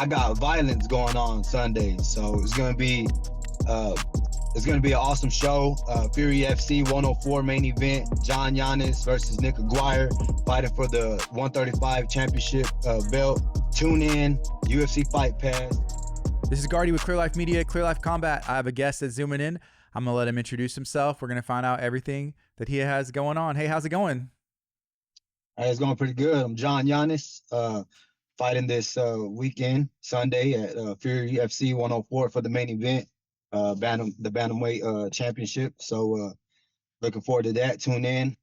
I got violence going on Sunday, so uh, it's gonna be an awesome show. Fury FC 104 main event: John Yannis versus Nick Aguirre fighting for the 135 championship belt. Tune in, UFC Fight Pass. This is Guardy with Clear Life Media, Clear Life Combat. I have a guest that's zooming in. I'm going to let him introduce himself. We're going to find out everything that he has going on. Hey, how's it going? Hey, it's going pretty good. I'm John Yannis, fighting this weekend, Sunday at Fury FC 104 for the main event, the Bantamweight championship. So looking forward to that. Tune in.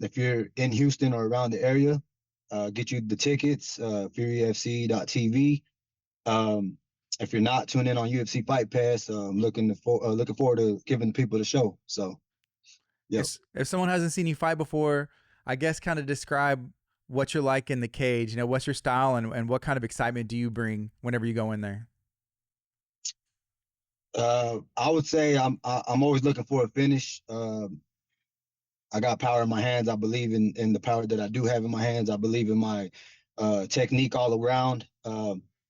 If you're in Houston or around the area, get you the tickets, furyfc.tv. If you're not, tune in on UFC Fight Pass. Looking forward to giving people the show. So, yeah. If someone hasn't seen you fight before, I guess kind of describe what you're like in the cage. You know, what's your style and what kind of excitement do you bring whenever you go in there? I would say I'm always looking for a finish. I got power in my hands. I believe in the power that I do have in my hands. I believe in my technique all around.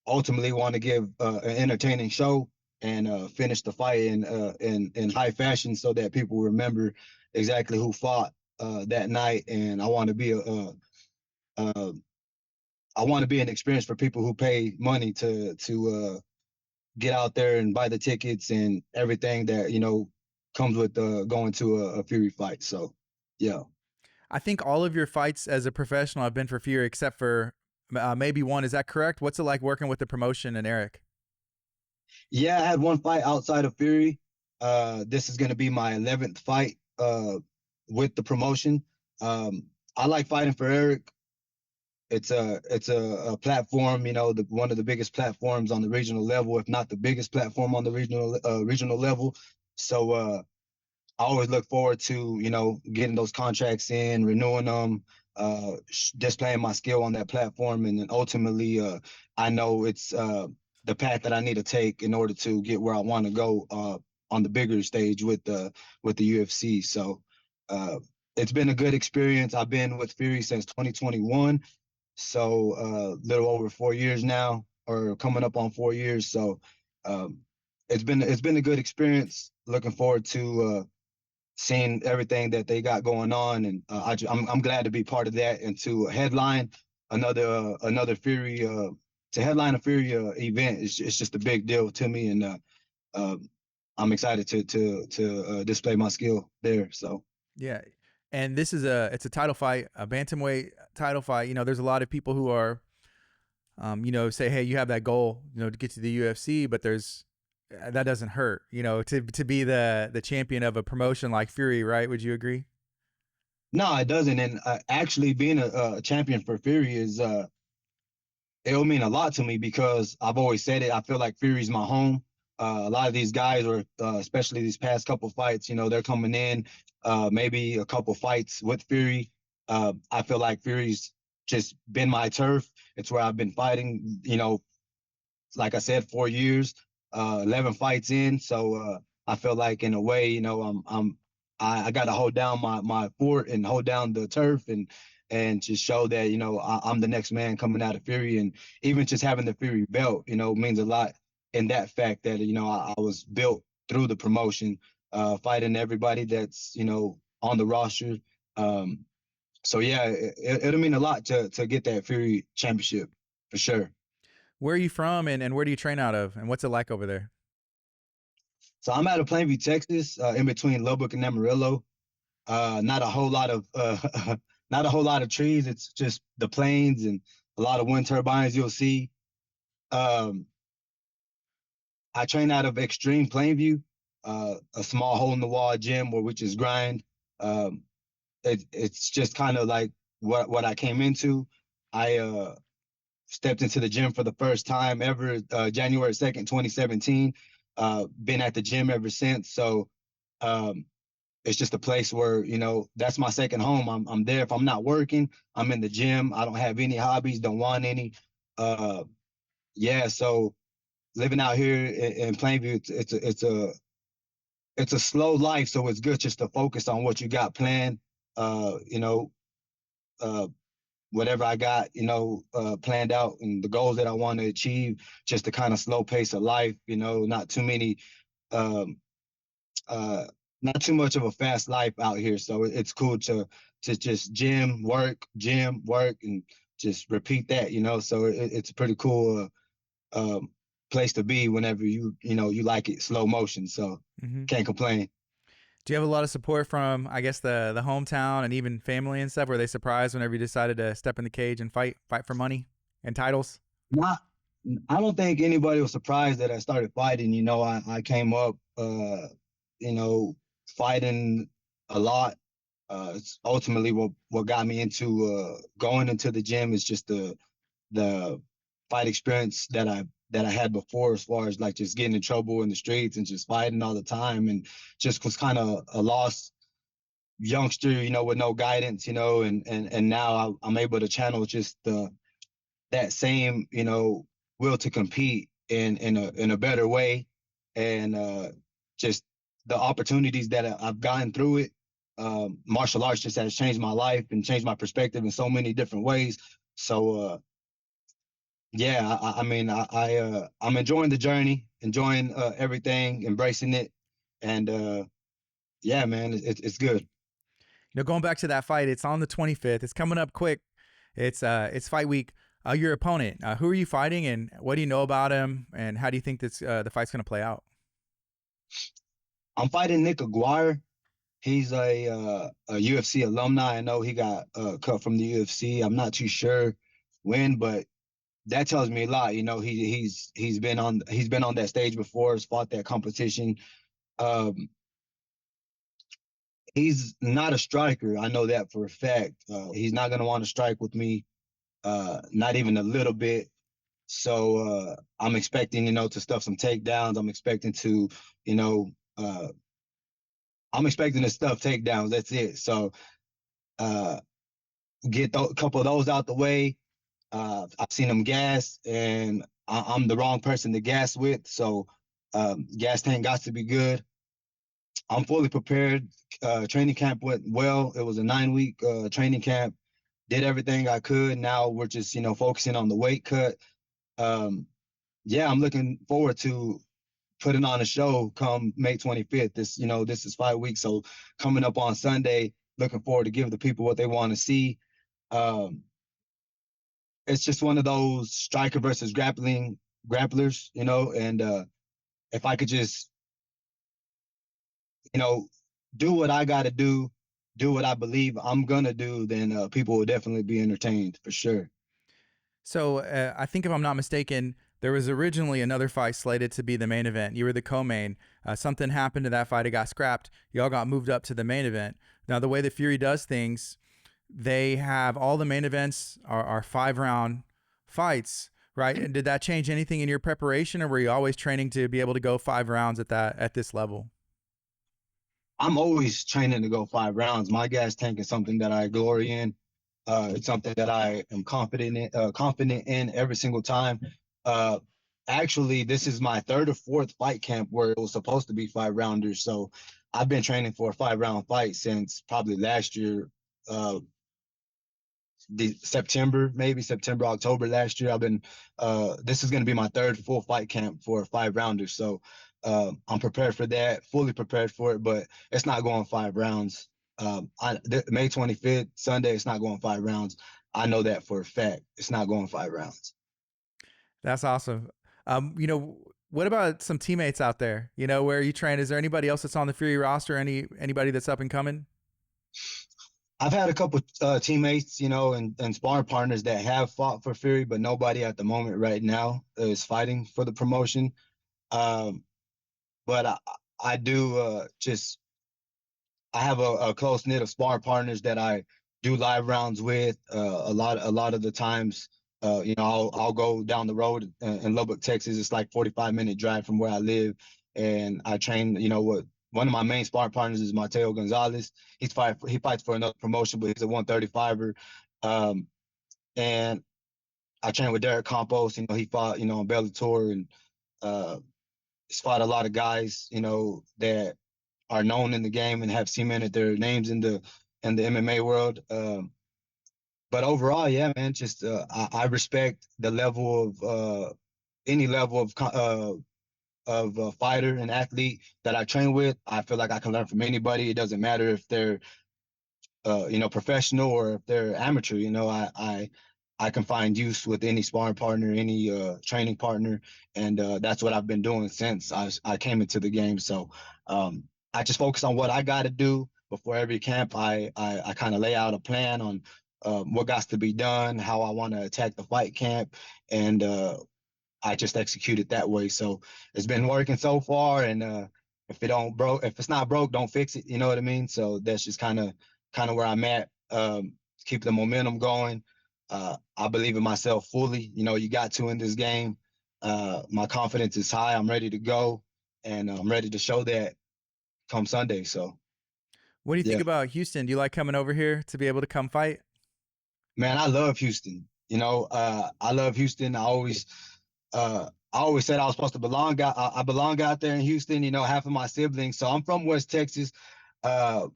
Ultimately want to give an entertaining show and finish the fight in high fashion so that people remember exactly who fought that night. And I want to be an experience for people who pay money to get out there and buy the tickets and everything that comes with going to a Fury fight. So yeah. I think all of your fights as a professional have been for Fury except for maybe one. Is that correct? What's it like working with the promotion and Eric? Yeah, I had one fight outside of Fury. This is going to be my 11th fight with the promotion. I like fighting for Eric. It's a platform, one of the biggest platforms on the regional level, if not the biggest platform on the regional level. So I always look forward to getting those contracts in, renewing them, displaying my skill on that platform, and then ultimately I know it's the path that I need to take in order to get where I want to go on the bigger stage with the UFC. So it's been a good experience. I've been with Fury since 2021, so a little over 4 years now, or coming up on 4 years. So it's been a good experience. Looking forward to seeing everything that they got going on, and I'm glad to be part of that and to headline another Fury to headline a Fury event. It's just a big deal to me, and I'm excited to display my skill there. So yeah, and it's a title fight, a bantamweight title fight. You know, there's a lot of people who are, say, hey, you have that goal, to get to the UFC, but that doesn't hurt, to be the champion of a promotion like Fury, right? Would you agree? No, it doesn't. And actually being a champion for Fury it'll mean a lot to me because I've always said it. I feel like Fury's my home. A lot of these guys, or especially these past couple fights, they're coming in, maybe a couple fights with Fury. I feel like Fury's just been my turf. It's where I've been fighting, like I said, 4 years. 11 fights in, so I feel like in a way, I got to hold down my fort and hold down the turf and just show that I'm the next man coming out of Fury, and even just having the Fury belt, means a lot in that fact that I was built through the promotion, fighting everybody that's on the roster. So yeah, it'll mean a lot to get that Fury championship for sure. Where are you from, and where do you train out of, and what's it like over there? So I'm out of Plainview, Texas, in between Lubbock and Amarillo. Not a whole lot of not a whole lot of trees. It's just the plains and a lot of wind turbines you'll see. I train out of Extreme Plainview, a small hole in the wall gym where we just grind. It's just kind of like what I came into. I stepped into the gym for the first time ever, January 2nd, 2017. Been at the gym ever since. So it's just a place where, that's my second home. I'm there. If I'm not working, I'm in the gym. I don't have any hobbies, don't want any. Yeah, so living out here in Plainview, it's a slow life. So it's good just to focus on what you got planned. Uh, whatever I got, planned out and the goals that I want to achieve, just the kind of slow pace of life, not too many, um, uh, not too much of a fast life out here. So it's cool to just gym, work, and just repeat that, So it's a pretty cool place to be whenever you like it slow motion. So Hmm. can't complain. Do you have a lot of support from, I guess, the hometown and even family and stuff? Were they surprised whenever you decided to step in the cage and fight for money and titles? Not, I don't think anybody was surprised that I started fighting. I came up, you know, fighting a lot. It's ultimately what got me into going into the gym is just the fight experience that I had before, as far as like just getting in trouble in the streets and just fighting all the time, and just was kind of a lost youngster, with no guidance, and now I'm able to channel just that same, will to compete in a better way, and just the opportunities that I've gotten through it. Martial arts just has changed my life and changed my perspective in so many different ways. So yeah, I mean, I'm enjoying the journey, enjoying everything, embracing it, and yeah, man, it's good. Going back to that fight, it's on the 25th. It's coming up quick. It's fight week. Your opponent, who are you fighting, and what do you know about him, and how do you think this the fight's going to play out? I'm fighting Nick Aguirre. He's a UFC alumni. I know he got cut from the UFC. I'm not too sure when, but that tells me a lot. He's been on that stage before. Has fought that competition. Um, he's not a striker. I know that for a fact. He's not gonna want to strike with me. Not even a little bit. So I'm expecting, to stuff some takedowns. You know, uh, I'm expecting to stuff takedowns. That's it. So uh, get a couple of those out the way. I've seen him gas, and I'm the wrong person to gas with. So gas tank got to be good. I'm fully prepared. Training camp went well. It was a 9-week training camp. Did everything I could. Now we're just, focusing on the weight cut. Um, yeah, I'm looking forward to putting on a show come May 25th. This is 5 weeks. So coming up on Sunday, looking forward to give the people what they want to see. Um, it's just one of those striker versus grapplers, and if I could just, you know, do what I got to do what I believe I'm going to do, then people will definitely be entertained for sure. So I think if I'm not mistaken, there was originally another fight slated to be the main event. You were the co-main. Something happened to that fight; it got scrapped. Y'all got moved up to the main event. Now, the way that Fury does things, they have all the main events are 5 round fights, right? And did that change anything in your preparation, or were you always training to be able to go 5 rounds at this level? I'm always training to go 5 rounds. My gas tank is something that I glory in. It's something that I am confident in every single time. Uh, Actually, this is my third or fourth fight camp where it was supposed to be 5 rounders. So I've been training for a 5 round fight since probably last year, uh, the September, October last year. This is going to be my third full fight camp for 5 rounders. So I'm prepared for that, fully prepared for it, but it's not going 5 rounds. May 25th, Sunday, it's not going 5 rounds. I know that for a fact. It's not going 5 rounds. That's awesome. What about some teammates out there? Where you train? Is there anybody else that's on the Fury roster? Anybody that's up and coming? I've had a couple teammates, and sparring partners that have fought for Fury, but nobody at the moment right now is fighting for the promotion. Um, but I do just I have a close knit of spar partners that I do live rounds with. A lot of the times, I'll go down the road in Lubbock, Texas. It's like 45-minute drive from where I live, and I train. One of my main spar partners is Mateo Gonzalez. He fights for another promotion, but he's a 135er. And I train with Derek Campos. He fought on Bellator, and uh, he's fought a lot of guys that are known in the game and have cemented their names in the MMA world. but overall, yeah, man, just I respect the level of any level of a fighter and athlete that I train with. I feel like I can learn from anybody. It doesn't matter if they're professional or if they're amateur. I can find use with any sparring partner, any training partner, and that's what I've been doing since I came into the game. So I just focus on what I got to do before every camp. I kind of lay out a plan on what got to be done, how I want to attack the fight camp, and I just execute it that way. So it's been working so far, and if it's not broke, don't fix it. You know what I mean? So that's just kind of where I'm at. Keep the momentum going. I believe in myself fully. You got to in this game. My confidence is high. I'm ready to go, and I'm ready to show that come Sunday. So What do you think yeah, about Houston? Do you like coming over here to be able to come fight? man, I love Houston. I love Houston. I always said I was supposed to belong. I belong out there in Houston. Half of my siblings. So I'm from West Texas. Uh,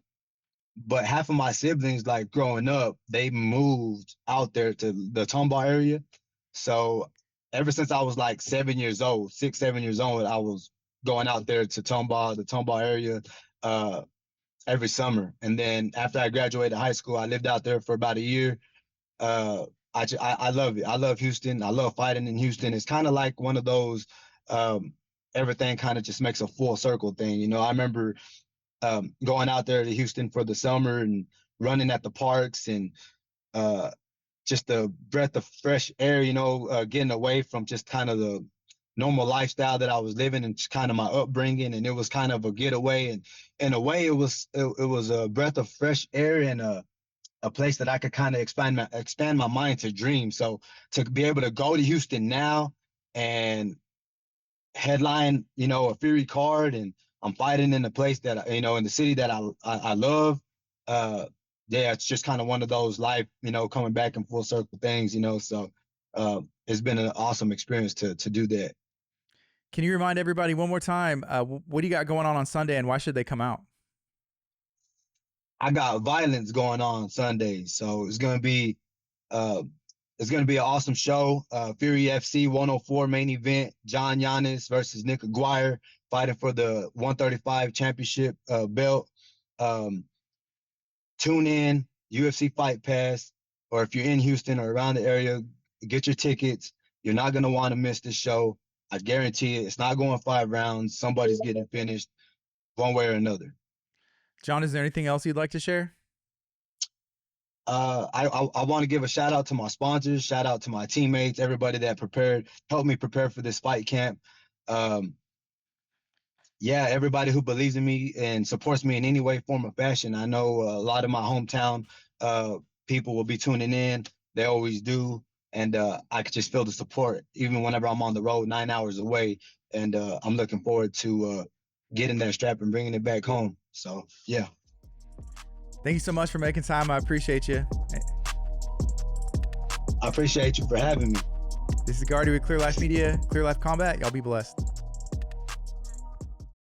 but half of my siblings, like growing up, they moved out there to the Tomball area. So ever since I was like 7 years old, 6, 7 years old, I was going out there to the Tomball area, uh, every summer. And then after I graduated high school, I lived out there for about a year. Uh, I love it. I love Houston. I love fighting in Houston. It's kind of like one of those, um, everything kind of just makes a full circle thing. I remember going out there to Houston for the summer and running at the parks and uh, just the breath of fresh air, getting away from just kind of the normal lifestyle that I was living and just kind of my upbringing. And it was kind of a getaway. And in a way, it was a breath of fresh air and a place that I could kind of expand my mind to dream. So to be able to go to Houston now and headline, a Fury card, and I'm fighting in the place that in the city that I love. Uh, yeah, it's just kind of one of those life, coming back in full circle things, So it's been an awesome experience to do that. Can you remind everybody one more time, what do you got going on Sunday and why should they come out? I got violence going on Sunday, so uh, it's gonna be an awesome show. Fury FC 104 main event: John Yannis versus Nick Aguirre, fighting for the 135 championship belt. Um, Tune in, UFC Fight Pass, or if you're in Houston or around the area, get your tickets. You're not gonna want to miss this show. I guarantee it. It's not going 5 rounds. Somebody's getting finished one way or another. John, is there anything else you'd like to share? I want to give a shout out to my sponsors, shout out to my teammates, everybody that helped me prepare for this fight camp. Um, yeah, everybody who believes in me and supports me in any way, form, or fashion. I know a lot of my hometown people will be tuning in. They always do. And I could just feel the support, even whenever I'm on the road 9 hours away. And I'm looking forward to getting that strap and bringing it back home. So, yeah. Thank you so much for making time. I appreciate you. I appreciate you for having me. This is Gardy with Clear Life Media, Clear Life Combat. Y'all be blessed.